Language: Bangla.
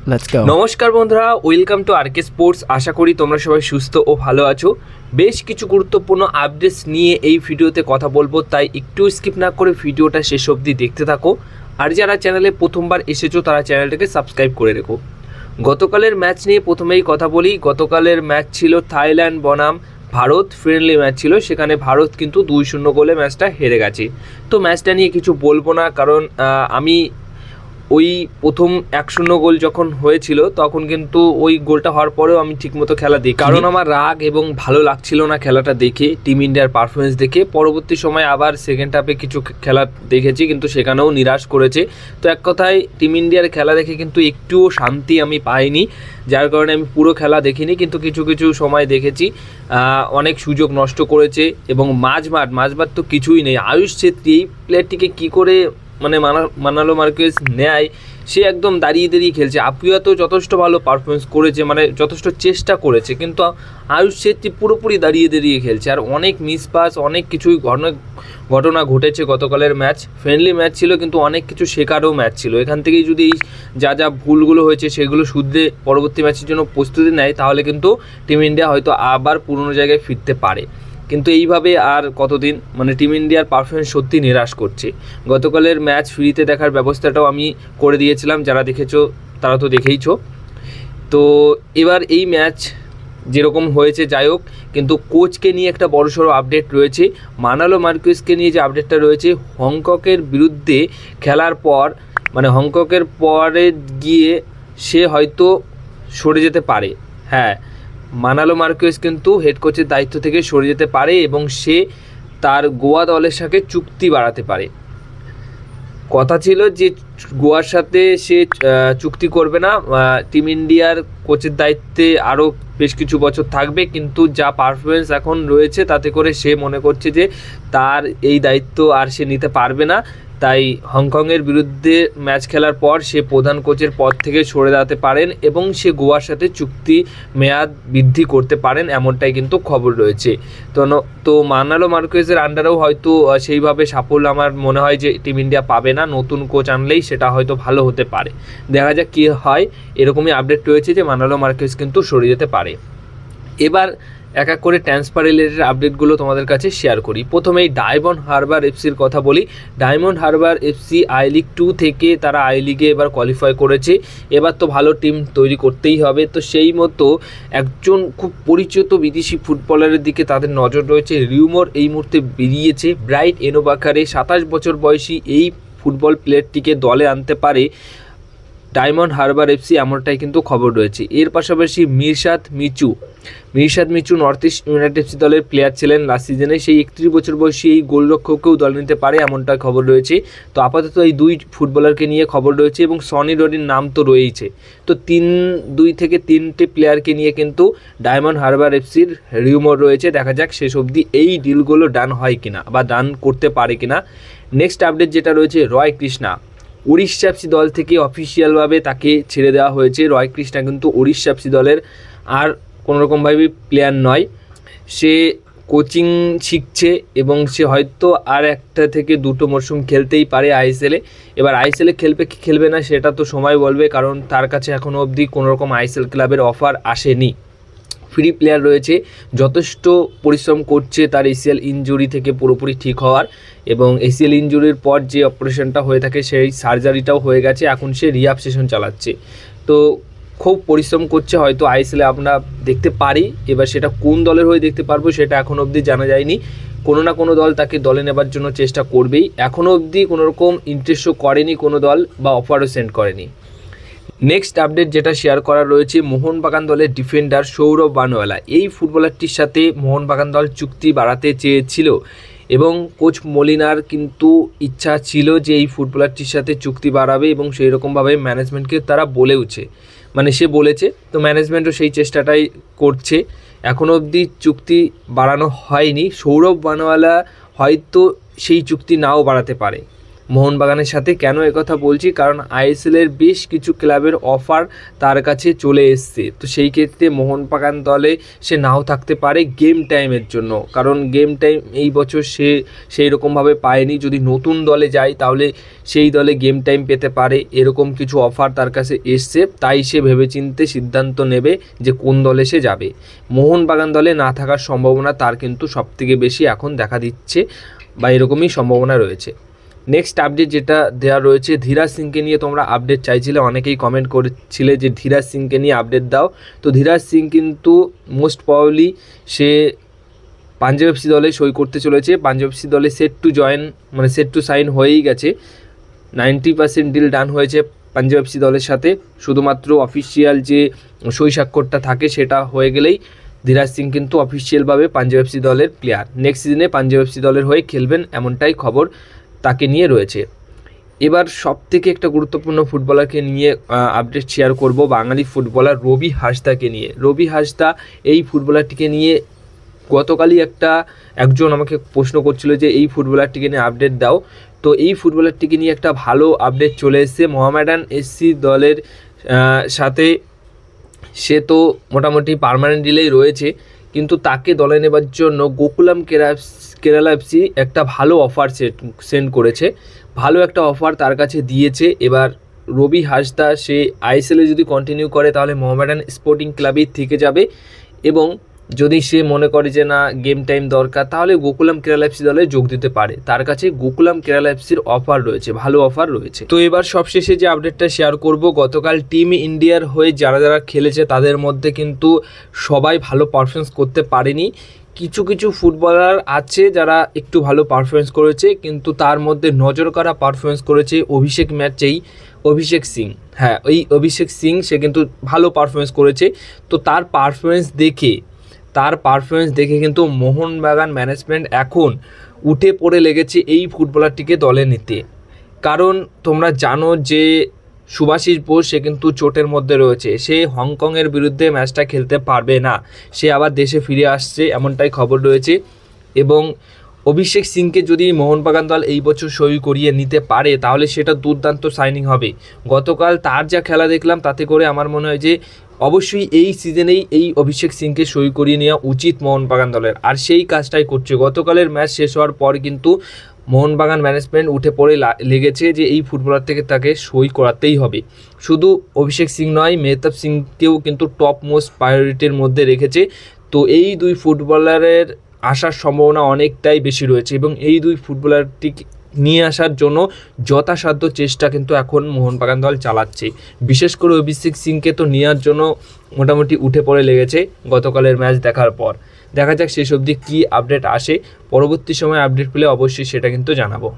Let's go. নমস্কার বন্ধুরা, ওয়েলকাম টু আরকে স্পোর্টস। আশা করি তোমরা সবাই সুস্থ ও ভালো আছো। বেশ কিছু গুরুত্বপূর্ণ আপডেটস নিয়ে এই ভিডিওতে কথা বলবো, তাই একটু স্কিপ না করে ভিডিওটা শেষ অবধি দেখতে থাকো। আর যারা চ্যানেলে প্রথমবার এসেছো তারা চ্যানেলটাকে সাবস্ক্রাইব করে রেখো। গতকালের ম্যাচ নিয়ে প্রথমেই কথা বলি। গতকালের ম্যাচ ছিল থাইল্যান্ড বনাম ভারত ফ্রেন্ডলি ম্যাচ ছিল, সেখানে ভারত কিন্তু 2-0 গোলে ম্যাচটা হেরে গেছে। তো ম্যাচটা নিয়ে কিছু বলবো না, কারণ আমি ওই প্রথম 1-0 গোল যখন হয়েছিল তখন কিন্তু ওই গোলটা হওয়ার পরেও আমি ঠিকমতো খেলা দেখি, কারণ আমার রাগ এবং ভালো লাগছিল না খেলাটা দেখে, টিম ইন্ডিয়ার পারফরমেন্স দেখে। পরবর্তী সময় আবার সেকেন্ড হাফে কিছু খেলা দেখেছি, কিন্তু সেখানেও নিরাশ করেছে। তো এক কথায় টিম ইন্ডিয়ার খেলা দেখে কিন্তু একটুও শান্তি আমি পাইনি, যার কারণে আমি পুরো খেলা দেখিনি, কিন্তু কিছু কিছু সময় দেখেছি। অনেক সুযোগ নষ্ট করেছে এবং মাঝমাঠ তো কিছুই নেই। আয়ুষ ছেত্রী এই প্লেয়ারটিকে কী করে মানালো মার্কেস নেয়, সে একদম দাঁড়িয়ে খেলছে। আপুয়া তো যথেষ্ট ভালো পারফরমেন্স করেছে, যথেষ্ট চেষ্টা করেছে, কিন্তু আয়ুষ ছেত্রী পুরোপুরি দাঁড়িয়ে খেলছে। আর অনেক মিসপাস, অনেক কিছুই ঘটনা ঘটেছে। গতকালের ম্যাচ ফ্রেন্ডলি ম্যাচ ছিল, কিন্তু অনেক কিছু শেখারও ম্যাচ ছিল। এখান থেকেই যদি যা ভুলগুলো হয়েছে সেগুলো শুধরে পরবর্তী ম্যাচের জন্য প্রস্তুতি নেয়, তাহলে কিন্তু টিম ইন্ডিয়া হয়তো আবার পুরনো জায়গায় ফিরতে পারে। কিন্তু এইভাবে আর কতদিন, টিম ইন্ডিয়ার পারফরমেন্স সত্যি নিরাশ করছে। গতকালের ম্যাচ ফ্রিতে দেখার ব্যবস্থাটাও আমি করে দিয়েছিলাম, যারা দেখেছো তারা তো দেখেইছো। তো এবার এই ম্যাচ যেরকম হয়েছে যাই হোক, কিন্তু কোচকে নিয়ে একটা বড়সড় আপডেট রয়েছে। মানালো মার্কেসকে নিয়ে যে আপডেটটা রয়েছে, হংকংয়ের বিরুদ্ধে খেলার পর হংকংয়ের পরে গিয়ে সে হয়তো সরে যেতে পারে। হ্যাঁ, মানালো মার্কেস কিন্তু হেড কোচের দায়িত্ব থেকে সরে যেতে পারে এবং সে তার গোয়া দলের সাথে চুক্তি বাড়াতে পারে। কথা ছিল যে গোয়ার সাথে সে চুক্তি করবে না, টিম ইন্ডিয়ার কোচের দায়িত্বে আরও বেশ কিছু বছর থাকবে, কিন্তু যা পারফরমেন্স এখন রয়েছে তাতে করে সে মনে করছে যে তার এই দায়িত্ব আর সে নিতে পারবে না। তাই হংকংয়ের বিরুদ্ধে ম্যাচ খেলার পর সে প্রধান কোচের পদ থেকে সরে দাঁড়াতে পারেন এবং সে গোয়ার সাথে চুক্তি মেয়াদ বৃদ্ধি করতে পারেন, এমনটাই কিন্তু খবর রয়েছে। তো মানালো মার্কেসের আন্ডারেও হয়তো সেইভাবে সাফল্য আমার মনে হয় যে টিম ইন্ডিয়া পাবে না। নতুন কোচ আনলেই সেটা হয়তো ভালো হতে পারে, দেখা যাক কী হয়। এরকমই আপডেট রয়েছে যে মানালো মার্কেস কিন্তু সরে যেতে পারে। এবার এক এক করে ট্রান্সফার রিলেটেড আপডেটগুলো তোমাদের কাছে শেয়ার করি। প্রথমেই ডায়মন্ড হারবার এফসির কথা বলি। Diamond Harbour FC I league 2 থেকে তারা আই লিগে এবার কোয়ালিফাই করেছে। এবার তো ভালো টিম তৈরি করতেই হবে। তো সেই মতো একজন খুব পরিচিত বিদেশি ফুটবলারের দিকে তাদের নজর রয়েছে। রিউমর এই মুহূর্তে বেরিয়েছে, ব্রাইট এনোবাকারে 27 বছর বয়সী এই ফুটবল প্লেয়ারটিকে দলে আনতে পারে ডায়মন্ড হারবার এফসি, এমনটাই কিন্তু খবর রয়েছে। এর পাশাপাশি মিরশাদ মিচু নর্থ ইস্ট ইউনাইটেড এফসি দলের প্লেয়ার ছিলেন লাস্ট সিজনে। সেই 31 বছর বয়সী এই গোলরক্ষককেও দল নিতে পারে, এমনটা খবর রয়েছে। তো আপাতত এই দুই ফুটবলারকে নিয়ে খবর রয়েছে এবং সনি রোডির নাম তো রয়েইছে। তো 2 থেকে 3টে প্লেয়ারকে নিয়ে কিন্তু ডায়মন্ড হারবার এফসির রিউমর রয়েছে। দেখা যাক শেষ অবধি এই ডিলগুলো ডান হয় কিনা বা ডান করতে পারে কিনা। নেক্সট আপডেট যেটা রয়েছে, রয় কৃষ্ণা উড়িষ্যা এফসি দল থেকে অফিসিয়ালভাবে তাকে ছেড়ে দেওয়া হয়েছে। রয় কৃষ্ণা কিন্তু উড়িষ্যা এফসি দলের আর কোনোরকমভাবে প্লেয়ার নয়, সে কোচিং শিখছে এবং সে হয়তো আর 1 থেকে 2 মরশুম খেলতেই পারে আইএসএলে। এবার আইএসএলে খেলবে কি খেলবে না সেটা তো সময় বলবে, কারণ তার কাছে এখনও অবধি কোনোরকম আইএসএল ক্লাবের অফার আসেনি। ফ্রি প্লেয়ার রয়েছে, যথেষ্ট পরিশ্রম করছে তার এসিএল ইনজুরি থেকে পুরোপুরি ঠিক হওয়ার, এবং এসিএল ইনজুরির পর যে অপারেশনটা হয়ে থাকে সেই সার্জারিটাও হয়ে গেছে, এখন সে রিহ্যাব সেশন চালাচ্ছে। তো খুব পরিশ্রম করছে, হয়তো আইএসএলে আমরা দেখতে পারি। এবার সেটা কোন দলের হয়ে দেখতে পারবো সেটা এখন অবধি জানা যায়নি। কোনো না কোনো দল তাকে দলে নেবার জন্য চেষ্টা করবেই। এখনও অবধি কোনোরকম ইন্টারেস্টও করেনি কোনো দল, বা অফারও সেন্ড করেনি। নেক্সট আপডেট যেটা শেয়ার করা রয়েছে, মোহনবাগান দলের ডিফেন্ডার সৌরভ বানোয়ালা, এই ফুটবলারটির সাথে মোহনবাগান দল চুক্তি বাড়াতে চেয়েছিল এবং কোচ মলিনার কিন্তু ইচ্ছা ছিল যে এই ফুটবলারটির সাথে চুক্তি বাড়াবে, এবং সেই রকমভাবে ম্যানেজমেন্টকে তারা বলেওছে, সে বলেছে। তো ম্যানেজমেন্টও সেই চেষ্টাটাই করছে। এখনও অবধি চুক্তি বাড়ানো হয়নি। সৌরভ বানোয়ালা হয়তো সেই চুক্তি নাও বাড়াতে পারে, মোহনবাগানের সাথে। কেন একথা বলছি, কারণ আইএসএলের বেশ কিছু ক্লাবের অফার তার কাছে চলে এসছে। তো সেই ক্ষেত্রে মোহনবাগান দলে সে নাও থাকতে পারে গেম টাইমের জন্য, কারণ গেম টাইম এই বছর সে সেই রকমভাবে পায়নি। যদি নতুন দলে যায় তাহলে সেই দলে গেম টাইম পেতে পারে, এরকম কিছু অফার তার কাছে এসছে। তাই সে ভেবেচিন্তে সিদ্ধান্ত নেবে যে কোন দলে সে যাবে। মোহনবাগান দলে না থাকার সম্ভাবনা তার কিন্তু সবথেকে বেশি এখন দেখা দিচ্ছে, বা এরকমই সম্ভাবনা রয়েছে। নেক্সট আপডেট যেটা দেওয়া রয়েছে, ধীরাজ সিংকে নিয়ে তোমরা আপডেট চাইছিলে, অনেকেই কমেন্ট করেছিলে যে ধীরাজ সিংকে নিয়ে আপডেট দাও। তো ধীরাজ সিং কিন্তু মোস্ট প্রবাবলি সে পাঞ্জাব এফসি দলে সই করতে চলেছে। পাঞ্জাব এফসি দলে সেট টু সাইন হয়েই গেছে। 90% ডিল ডান হয়েছে পাঞ্জাব এফসি দলের সাথে। শুধুমাত্র অফিসিয়াল যে সই স্বাক্ষরটা থাকে সেটা হয়ে গেলেই ধীরাজ সিং কিন্তু অফিসিয়ালভাবে পাঞ্জাব এফসি দলের প্লেয়ার। নেক্সট সিজনে পাঞ্জাব এফসি দলের হয়ে খেলবেন, এমনটাই খবর তাকে নিয়ে রয়েছে। এবার সবথেকে একটা গুরুত্বপূর্ণ ফুটবলারকে নিয়ে আপডেট শেয়ার করব, বাঙালি ফুটবলার রবি হাসদাকে নিয়ে। রবি হাসদা এই ফুটবলারটিকে নিয়ে গতকালই একজন আমাকে প্রশ্ন করছিল যে এই ফুটবলারটিকে নিয়ে আপডেট দাও। তো এই ফুটবলারটিকে নিয়ে একটা ভালো আপডেট চলে এসেছে। মোহামেডান এসসি দলের সাথে সে তো মোটামুটি পার্মানেন্ট ডিলেই রয়েছে, কিন্তু তাকে দলে নেবার জন্য গোকুলাম কেরালা এফসি একটা ভালো অফার সেন্ড করেছে, ভালো একটা অফার তার কাছে দিয়েছে। এবার রবি হাসদা সে আইএসএলে যদি কন্টিনিউ করে তাহলে মোহামেডান স্পোর্টিং ক্লাবেই থেকে যাবে, এবং যদি সে মনে করে যে না গেম টাইম দরকার তাহলে গোকুলাম কেরালা এফসি দলে যোগ দিতে পারে। তার কাছে গোকুলাম কেরালা এফসির অফার রয়েছে, ভালো অফার রয়েছে। তো এবার সবশেষে যে আপডেটটা শেয়ার করব, গতকাল টিম ইন্ডিয়ার হয়ে যারা খেলেছে তাদের মধ্যে কিন্তু সবাই ভালো পারফরমেন্স করতে পারেনি। কিছু কিছু ফুটবলার আছে যারা একটু ভালো পারফরমেন্স করেছে, কিন্তু তার মধ্যে নজর কাড়া পারফরমেন্স করেছে অভিষেক সিং। হ্যাঁ, ওই অভিষেক সিং সে কিন্তু ভালো পারফরমেন্স করেছে। তো তার পারফরমেন্স দেখে কিন্তু মোহনবাগান ম্যানেজমেন্ট এখন উঠে পড়ে লেগেছে এই ফুটবলারটিকে দলে নিতে। কারণ তোমরা জানো যে সুভাশিস বোস সে কিন্তু চোটের মধ্যে রয়েছে, সে হংকংয়ের বিরুদ্ধে ম্যাচটা খেলতে পারবে না, সে আবার দেশে ফিরে আসছে এমনটাই খবর রয়েছে। এবং অভিষেক সিংকে যদি মোহনবাগান দল এই বছর সই করিয়ে নিতে পারে তাহলে সেটা দুর্দান্ত সাইনিং হবে। গতকাল তার যা খেলা দেখলাম তাতে করে আমার মনে হয় যে অবশ্যই এই সিজনেই এই অভিষেক সিংকে সই করিয়ে নেওয়া উচিত মোহনবাগান দলের, আর সেই কাজটাই করছে। গতকালের ম্যাচ শেষ হওয়ার পর কিন্তু মোহনবাগান ম্যানেজমেন্ট উঠে পড়ে লেগেছে যে এই ফুটবলার থেকে তাকে সই করাতেই হবে। শুধু অভিষেক সিং নয়, মেহতাব সিংকেও কিন্তু টপ মোস্ট প্রায়োরিটির মধ্যে রেখেছে। তো এই দুই ফুটবলারের আসার সম্ভাবনা অনেকটাই বেশি রয়েছে, এবং এই দুই ফুটবলারটিকে নিয়ে আসার জন্য যথাসাধ্য চেষ্টা কিন্তু এখন মোহনবাগান দল চালাচ্ছে। বিশেষ করে অভিষেক সিংকে তো নেওয়ার জন্য মোটামুটি উঠে পড়ে লেগেছে গতকালের ম্যাচ দেখার পর। দেখা যাক শেষ অবধি কী আপডেট আসে। পরবর্তী সময় আপডেট পেলে অবশ্যই সেটা কিন্তু জানাবো।